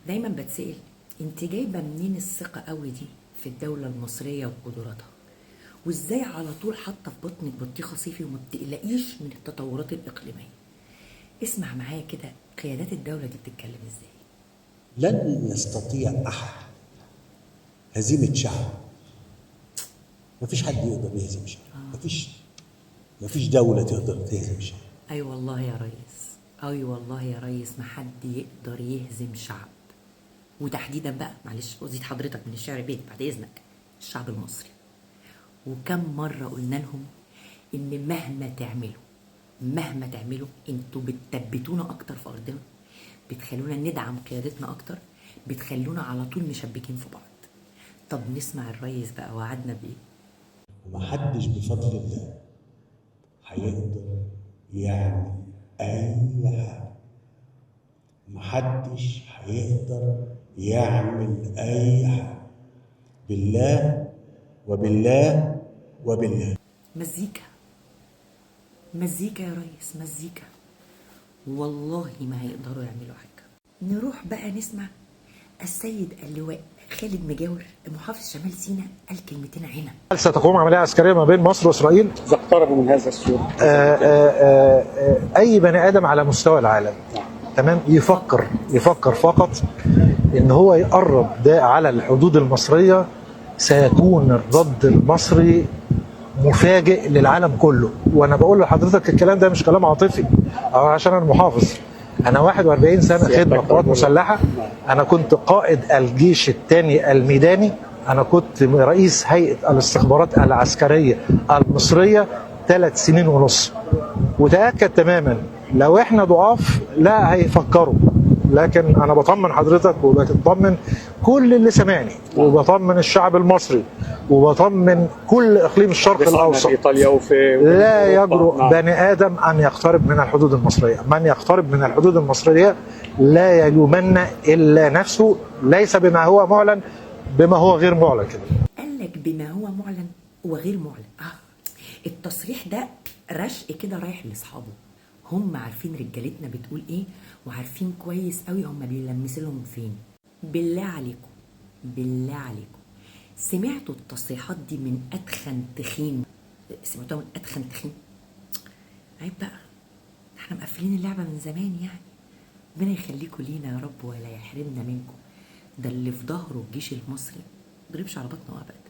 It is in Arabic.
دايما بتسأل انت جايبه منين الثقه قوي دي في الدوله المصريه وقدراتها، وازاي على طول حاطه في بطنك بطيخه صيفي وما بتقلقيش من التطورات الاقليميه؟ اسمع معايا كده، قيادات الدوله دي بتتكلم ازاي؟ لن يستطيع أحد هزيمة شعب. مفيش حد يقدر يهزم شعب. مفيش دولة تقدر تهزم شعب. اي والله يا ريس، اي والله يا ريس، ما حد يقدر يهزم شعب، وتحديدا بقى معلش ازيد حضرتك من الشعر بيت بعد اذنك، الشعب المصري. وكم مره قلنا لهم ان مهما تعملوا انتوا بتثبتونا اكتر في ارضنا، بتخلونا ندعم قيادتنا اكتر، بتخلونا على طول مشبكين في بعض. طب نسمع الريس بقى وعدنا بايه. ومحدش بفضل الله هيقدر يعمل أي حاجة. محدش هيقدر يعمل أي حاجة. بالله وبالله وبالله. مزيكا مزيكا يا ريس، مزيكا، والله ما هيقدروا يعملوا حاجة. نروح بقى نسمع السيد اللواء خالد مجاور محافظ شمال سيناء قال كلمتين هنا. ستقوم عملية عسكرية ما بين مصر وإسرائيل إذا اقتربوا من هذا السور. أي بني آدم على مستوى العالم تمام يفكر فقط إن هو يقرب ده على الحدود المصرية، سيكون الرد المصري مفاجئ للعالم كله. وانا بقول لحضرتك الكلام ده مش كلام عاطفي او عشان انا محافظ. انا 41 سنه خدمه قوات مسلحه، انا كنت قائد الجيش الثاني الميداني، انا كنت رئيس هيئه الاستخبارات العسكريه المصريه 3 سنين ونص. وتاكد تماما لو احنا ضعاف لا هيفكروا. لكن انا بطمن حضرتك وبطمن كل اللي سمعني وبطمن الشعب المصري وبطمن كل اقليم الشرق الاوسط. ايطاليا وفي لا يجرؤ بني ادم ان يقترب من الحدود المصريه، من يقترب من الحدود المصريه لا يلومن الا نفسه، ليس بما هو معلن، بما هو غير معلن كده. قال لك بما هو معلن وغير معلن. التصريح ده رشق كده رايح لاصحابه، هم عارفين رجالتنا بتقول ايه وعارفين كويس قوي هم بيلمسلهم فين. بالله عليكم سمعتوا التصريحات دي من ادخن تخين؟ سمعتوها من ادخن تخين؟ عيب بقى، احنا مقفلين اللعبه من زمان يعني. ربنا يخليكم لينا يا رب ولا يحرمنا منكم. ده اللي في ظهره الجيش المصري ما ضربش على بطنه ابدا.